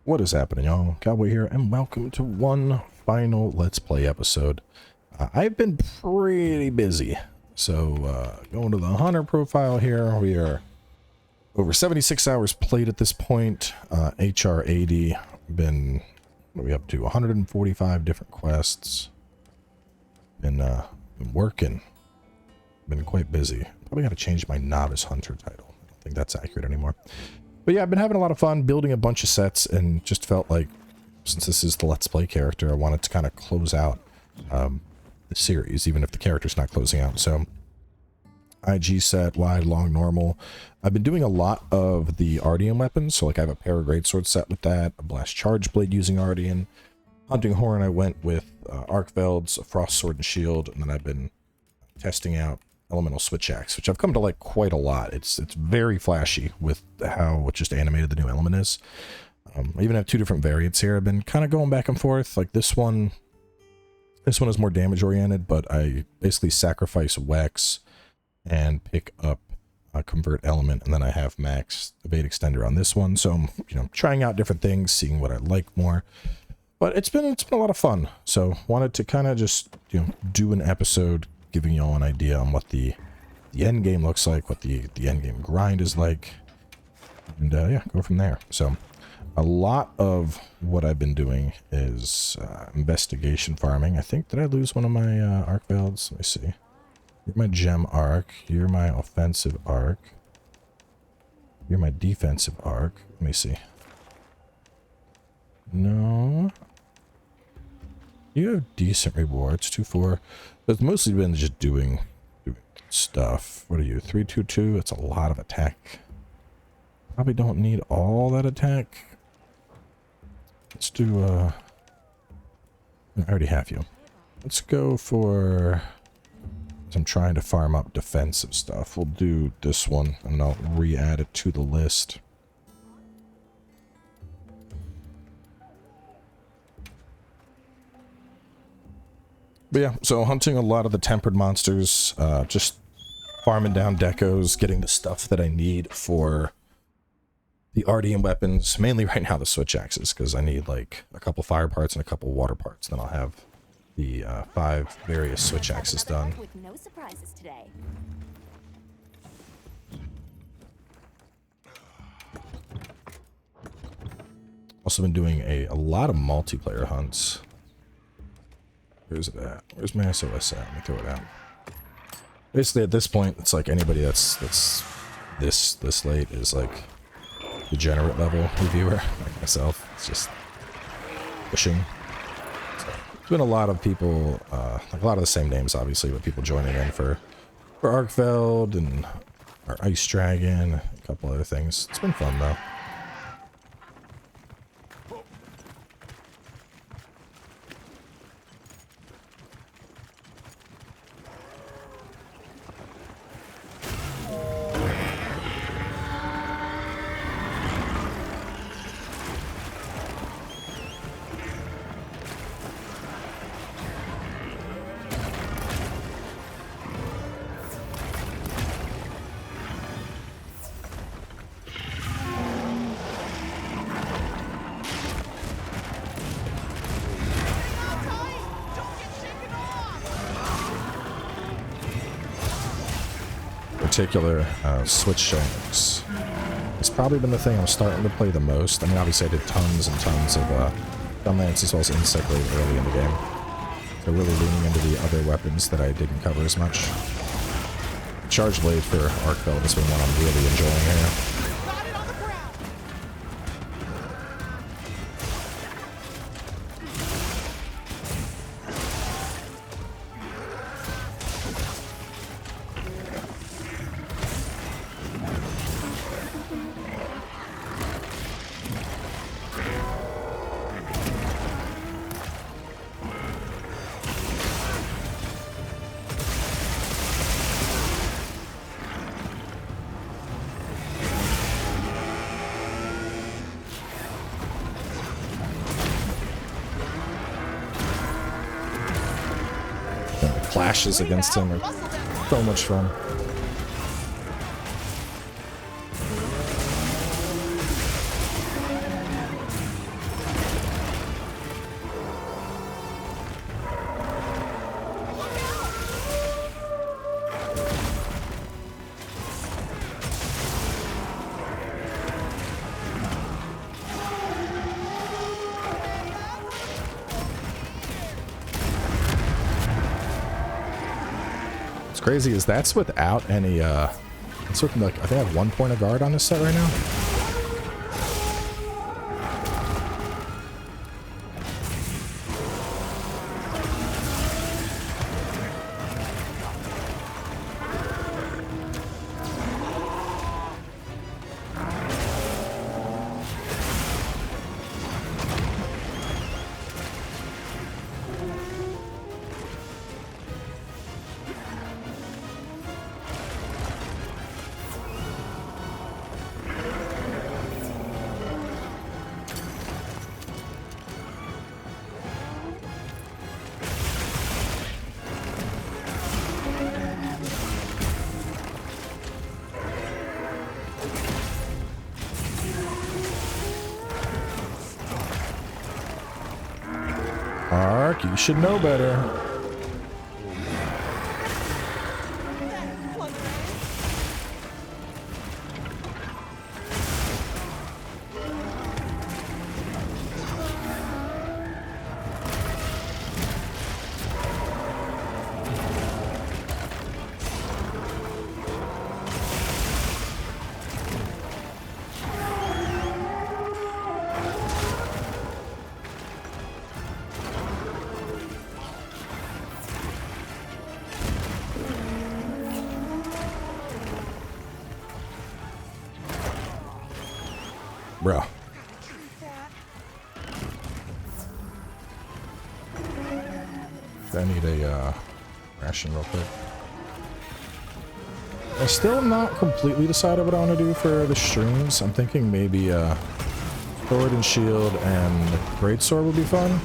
What is happening, y'all? Cowboy here, and welcome to one final Let's Play episode. I've been pretty busy, so going to the Hunter profile here, we are over 76 hours played at this point. HR 80, been, what are we up to? 145 different quests. Been working, been quite busy. Probably got to change my novice hunter title. I don't think that's accurate anymore. But yeah, I've been having a lot of fun building a bunch of sets, and just felt like, since this is the Let's Play character, I wanted to kind of close out the series, even if the character's not closing out. So, IG set, wide, long, normal. I've been doing a lot of the Ardian weapons, so like I have a Paragreatsword set with that, a Blast Charge Blade using Ardian. Hunting Horn, I went with Arcvelds, a Frost Sword and Shield, and then I've been testing out Elemental Switch Axe, which I've come to like quite a lot. It's very flashy with how just animated the new element is. I even have two different variants here. I've been kind of going back and forth. Like this one is more damage oriented, but I basically sacrifice Wex and pick up a Convert Element, and then I have max Evade Extender on this one. So I'm trying out different things, seeing what I like more. But it's been a lot of fun. So wanted to kind of just do an episode giving y'all an idea on what the end game looks like, what the end game grind is like, and yeah, go from there. So a lot of what I've been doing is investigation farming. I think, did I lose one of my arc builds? Let me see. You're my gem arc, you're my offensive arc, you're my defensive arc. Let me see. No, you have decent rewards. 2-4. But it's mostly been just doing stuff. What are you? 3-2-2? It's a lot of attack. Probably don't need all that attack. Let's do I already have you. Let's go for, I'm trying to farm up defensive stuff. We'll do this one and I'll re-add it to the list. But yeah, so hunting a lot of the tempered monsters, just farming down decos, getting the stuff that I need for the Ardian weapons, mainly right now the switch axes, because I need like a couple fire parts and a couple water parts. Then I'll have the 5 various switch axes done. With no surprises today. Also been doing a lot of multiplayer hunts. Where's it at? Where's my SOS at? Let me throw it out. Basically, at this point, it's like anybody that's this late is like degenerate level reviewer, like myself. It's just pushing. So, there's been a lot of people, like a lot of the same names, obviously, but people joining in for Arcveld and our Ice Dragon, a couple other things. It's been fun though. Particular switch shanks. It's probably been the thing I'm starting to play the most. I mean, obviously I did tons and tons of Gunlance as well as Insect Blade early in the game. So really leaning into the other weapons that I didn't cover as much. Charge Blade for Arcveld has been one I'm really enjoying here. Clashes against him are so much fun. crazy is that's without any, it's with, like, I think I have 1 point of guard on this set right now. Mark, you should know better. Bro. I need a ration real quick. I still not completely decided what I want to do for the streams. I'm thinking maybe sword and shield and greatsword would be fun.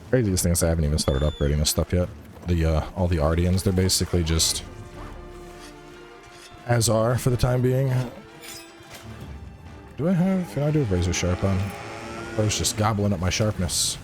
Craziest thing is I haven't even started upgrading this stuff yet. The all the Ardians, they're basically just as are for the time being. Can I do have razor sharp on? I was just gobbling up my sharpness.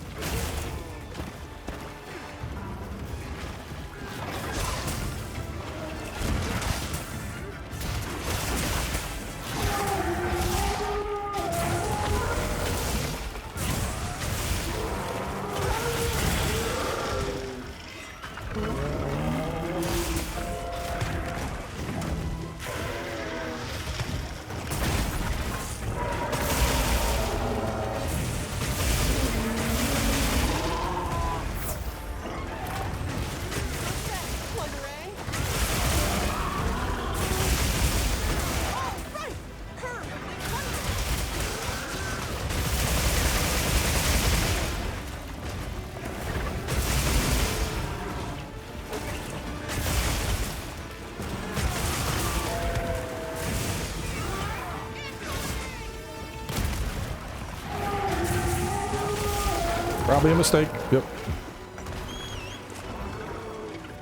Probably a mistake. Yep.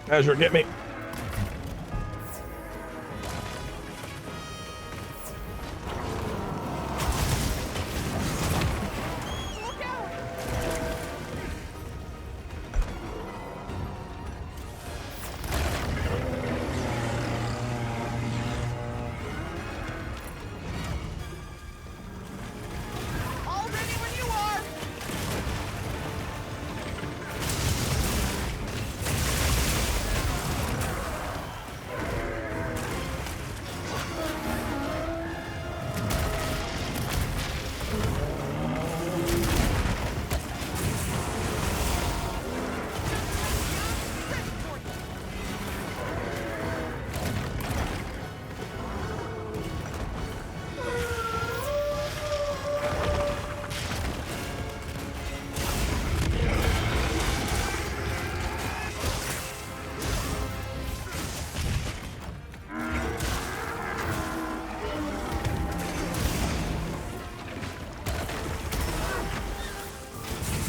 Azure, get me.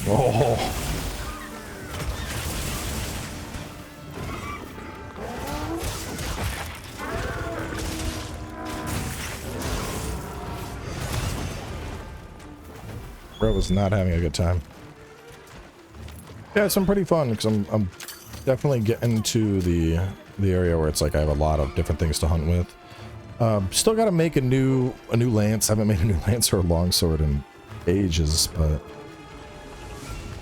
Oh. Bro was not having a good time. Yeah, it's been pretty fun because I'm definitely getting to the area where it's like I have a lot of different things to hunt with. Still got to make a new lance. I haven't made a new lance or a longsword in ages, but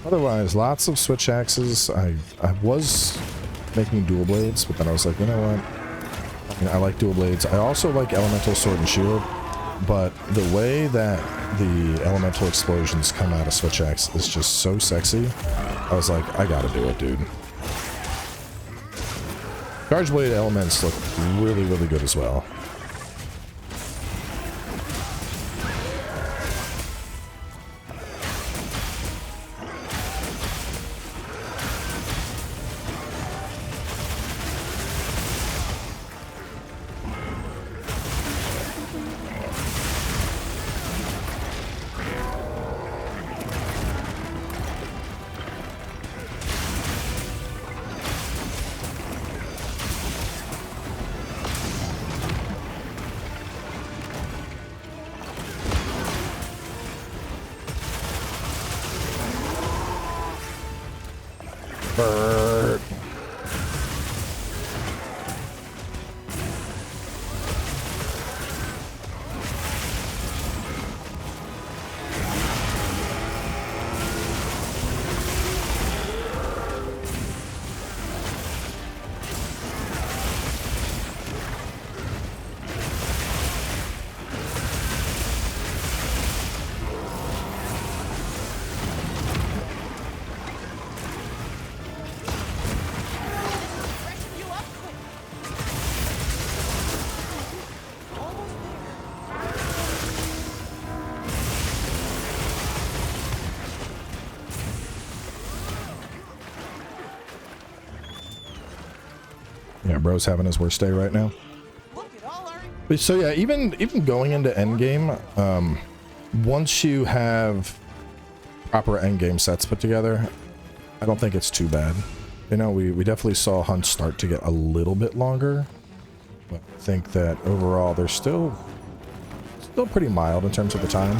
otherwise, lots of switch axes. I was making dual blades, but then I was like, you know what? I mean, I like dual blades. I also like elemental sword and shield, but the way that the elemental explosions come out of switch axe is just so sexy. I was like, I gotta do it, dude. Charge blade elements look really, really good as well. Bird. Yeah, bro's having his worst day right now. But so yeah, even going into Endgame, once you have proper Endgame sets put together, I don't think it's too bad. You know, we definitely saw hunts start to get a little bit longer, but I think that overall they're still pretty mild in terms of the time.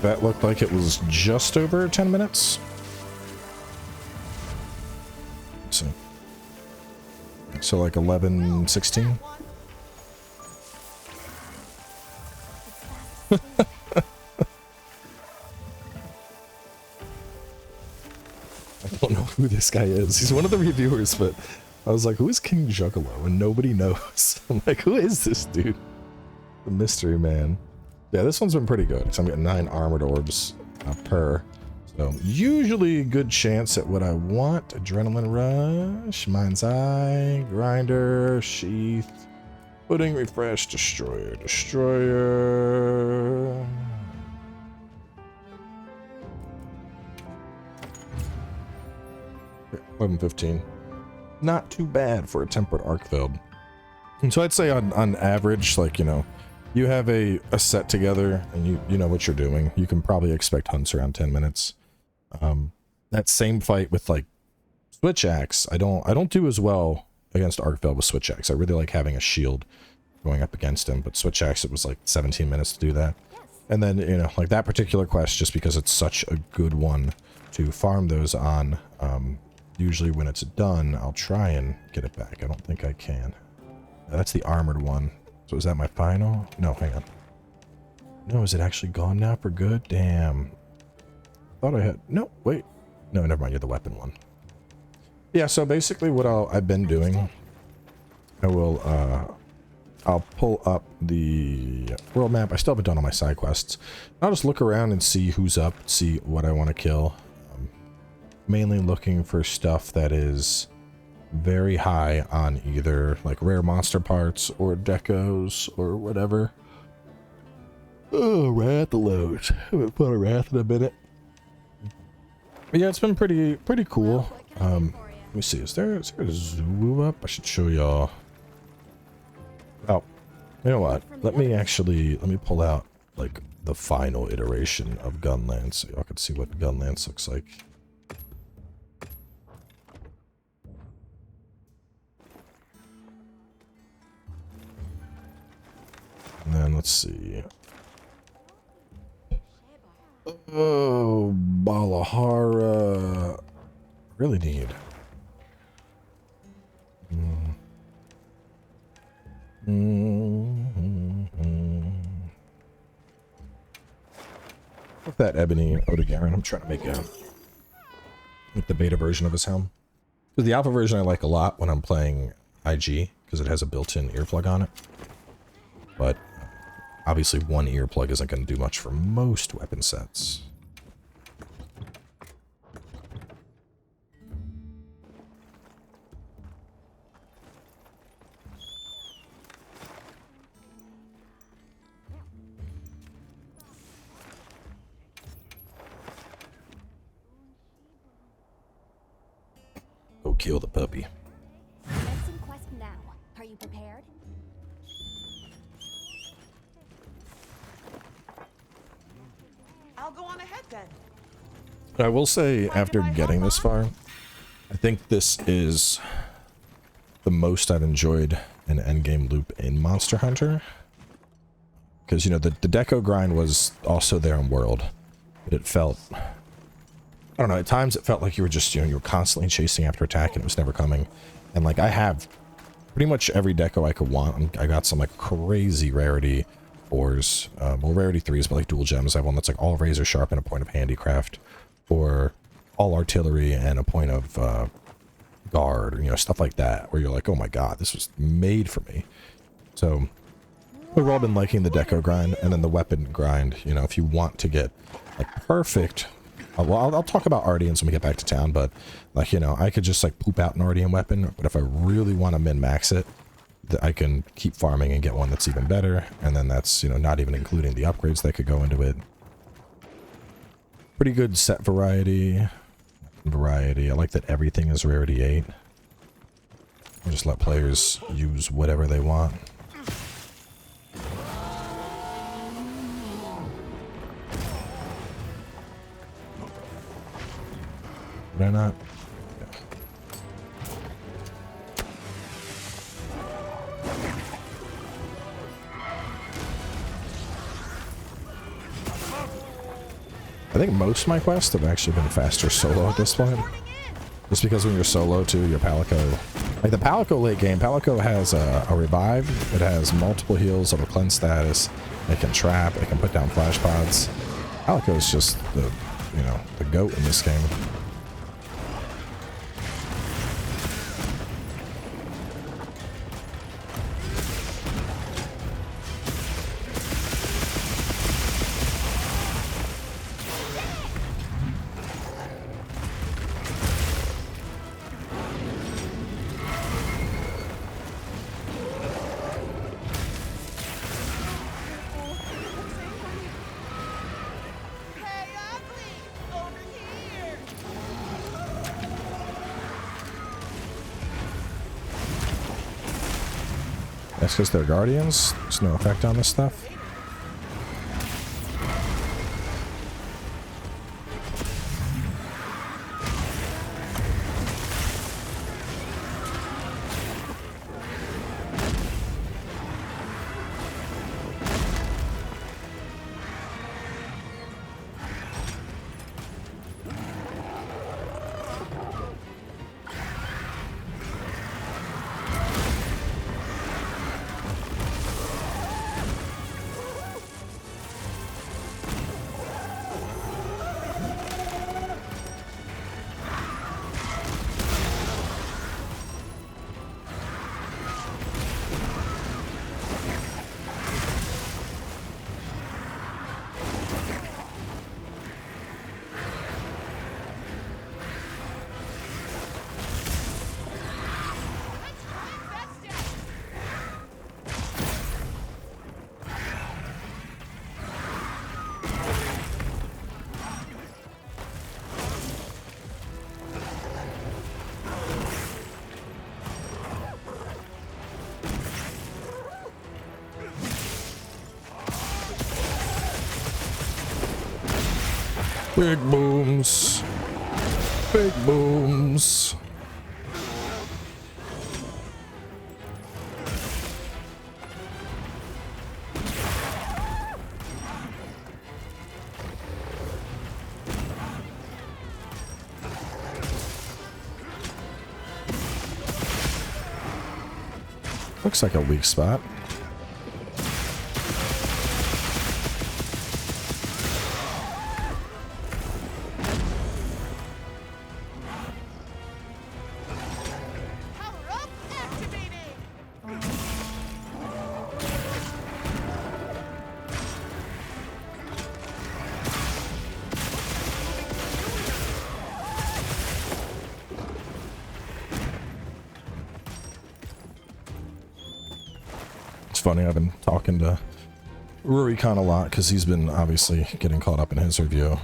That looked like it was just over 10 minutes. So like 11:16. I don't know who this guy is. He's one of the reviewers, but I was like, who is King Juggalo? And nobody knows. I'm like, who is this dude? The mystery man. Yeah, this one's been pretty good. So I'm getting 9 armored orbs per. So usually good chance at what I want. Adrenaline rush, mind's eye, grinder, sheath, pudding, refresh, destroyer, 11:15. Not too bad for a tempered arc filled. And so I'd say on average, like, you know, you have a set together and you know what you're doing. You can probably expect hunts around 10 minutes. That same fight with like switch axe, I don't do as well against Arkfell with switch axe. I really like having a shield going up against him, but switch axe, it was like 17 minutes to do that. And then, you know, like that particular quest, just because it's such a good one to farm those on, usually when it's done, I'll try and get it back. I don't think I can. That's the armored one. So is that my final? No, hang on. No, is it actually gone now for good? Damn. Thought I had... No, wait. No, never mind. You're the weapon one. Yeah, so basically what I've been doing, I will, I'll pull up the world map. I still haven't done all my side quests. I'll just look around and see who's up, see what I want to kill. Mainly looking for stuff that is very high on either like rare monster parts or decos or whatever. Oh, Wrath loads. I haven't fought a Wrath in a minute. But yeah, it's been pretty cool. Let me see. Is there a zoom up? I should show y'all. Oh, you know what? Let me pull out like the final iteration of Gunland so y'all can see what Gunland looks like. And then let's see. Oh, Balahara. Really need. With that Ebony Odegarin, I'm trying to make the beta version of his helm. Because the alpha version I like a lot when I'm playing IG, because it has a built-in earplug on it. But obviously one earplug isn't going to do much for most weapon sets. Go kill the puppy. Commencing quest now. Are you prepared? I'll go on ahead then. I will say, after getting this far, I think this is the most I've enjoyed an endgame loop in Monster Hunter. Because, you know, the deco grind was also there in world, but it felt, I don't know, at times it felt like you were just, you know, you were constantly chasing after attack and it was never coming. And like, I have pretty much every deco I could want. I got some like crazy rarity 4s, well, rarity 3s, but like dual gems. I have one that's like all razor sharp and a point of handicraft, or all artillery and a point of guard, or, you know, stuff like that, where you're like, oh my god, this was made for me. So we've all been liking the deco grind, and then the weapon grind. You know, if you want to get like perfect, well, I'll talk about Ardians when we get back to town, but like, you know, I could just like poop out an Ardian weapon, but if I really want to min-max it, I can keep farming and get one that's even better, and then that's, you know, not even including the upgrades that could go into it. Pretty good set variety. I like that everything is rarity 8. I'll just let players use whatever they want. Did I not? Yeah. I think most of my quests have actually been faster solo at this point. Just because when you're solo too, your Palico, like the Palico late game, Palico has a revive, it has multiple heals of a cleanse status, it can trap, it can put down flash pods. Palico is just the, you know, the GOAT in this game. That's because they're guardians. There's no effect on this stuff. Big booms. Big booms. Looks like a weak spot. Funny, I've been talking to Rurikon a lot because he's been obviously getting caught up in his review.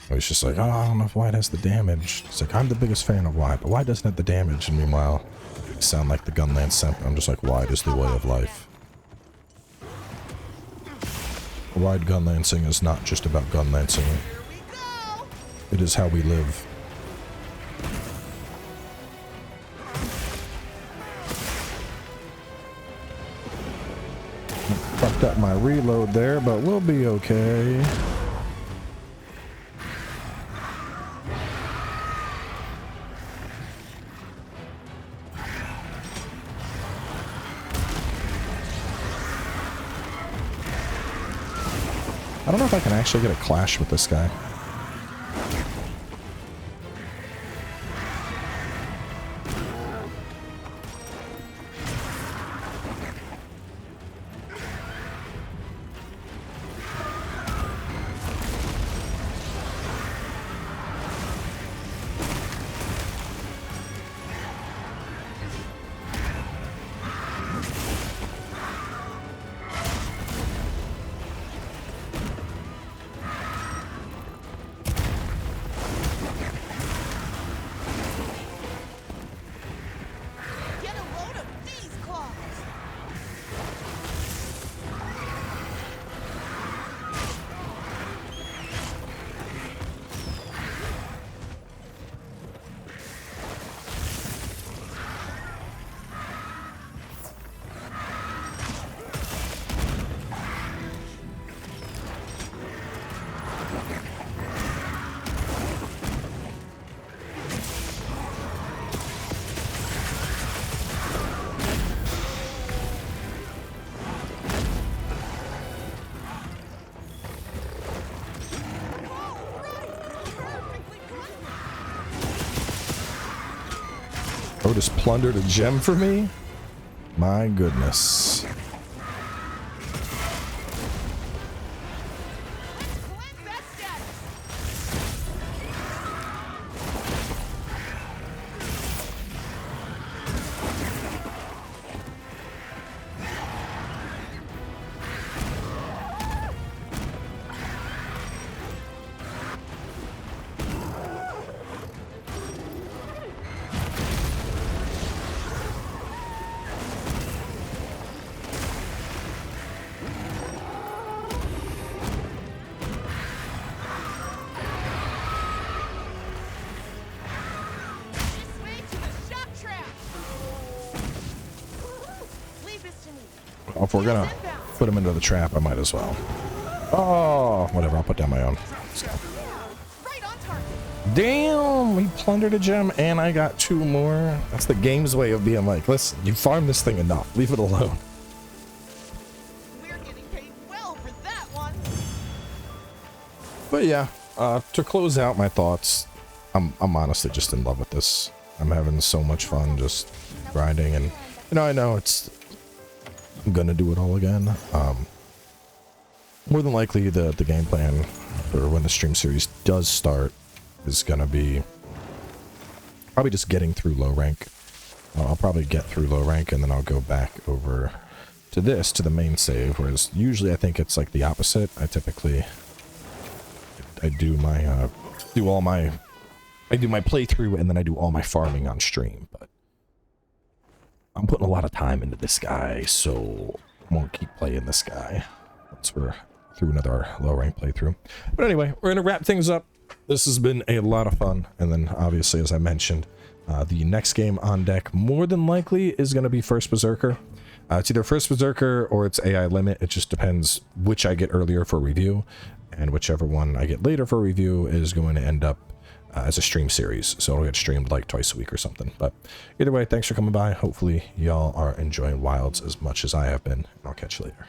He's just like, oh, I don't know if White has the damage. It's like, I'm the biggest fan of White, but White doesn't have the damage. And meanwhile, you sound like the Gunland Simp. I'm just like, White is the way of life. Wide gunlancing is not just about gunlancing. It is how we live. Fucked up my reload there, but we'll be okay. I don't know if I can actually get a clash with this guy. Oh, just plundered a gem for me? My goodness. If we're gonna put him into the trap, I might as well. Oh, whatever. I'll put down my own. Let's go. Damn, we plundered a gem and I got 2 more. That's the game's way of being like, listen, you farmed this thing enough. Leave it alone. We're getting paid well for that one. But yeah, to close out my thoughts, I'm honestly just in love with this. I'm having so much fun just grinding, and I know I'm gonna do it all again. More than likely the game plan for when the stream series does start is gonna be probably just getting through low rank. I'll probably get through low rank and then I'll go back over to the main save, whereas usually I think it's like the opposite. I typically do my playthrough and then I do all my farming on stream, but I'm putting a lot of time into this guy, so I won't keep playing this guy once we're through another low rank playthrough. But anyway, we're going to wrap things up. This has been a lot of fun. And then obviously, as I mentioned, the next game on deck more than likely is going to be First Berserker. It's either First Berserker or it's AI Limit. It just depends which I get earlier for review, and whichever one I get later for review is going to end up as a stream series. So it'll get streamed like twice a week or something. But either way, thanks for coming by. Hopefully y'all are enjoying Wilds as much as I have been, and I'll catch you later.